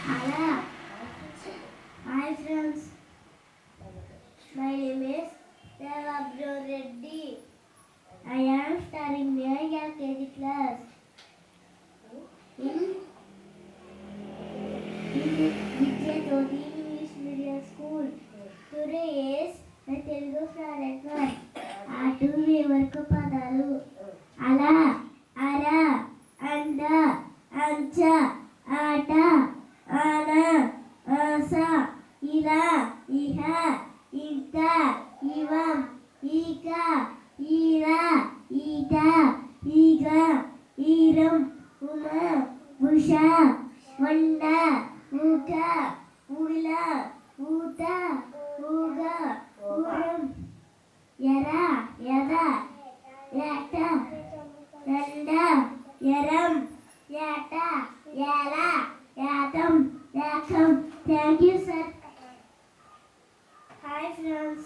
Hello. Hi friends. My name is Devabro Reddy. I am studying in LKG class in Vidya Jyoti English Medium School. Today is the Telugu Planet One. Aatu వరకు పదాలు అలా అర అంద అంచ ఆట ఆన ఆస ఇలా ఇహ ఇంత ఇవం ఈక ఈర ఈట ఈగ ఈరం ఉమ ఉష వండ ఊక ఊల ఊత ఊగ ఊరం ఎర ఎద ఏట ఎండ ఎరం ఏట ఏల ఏతం ఏకం. Thank you, sir. Hi, friends.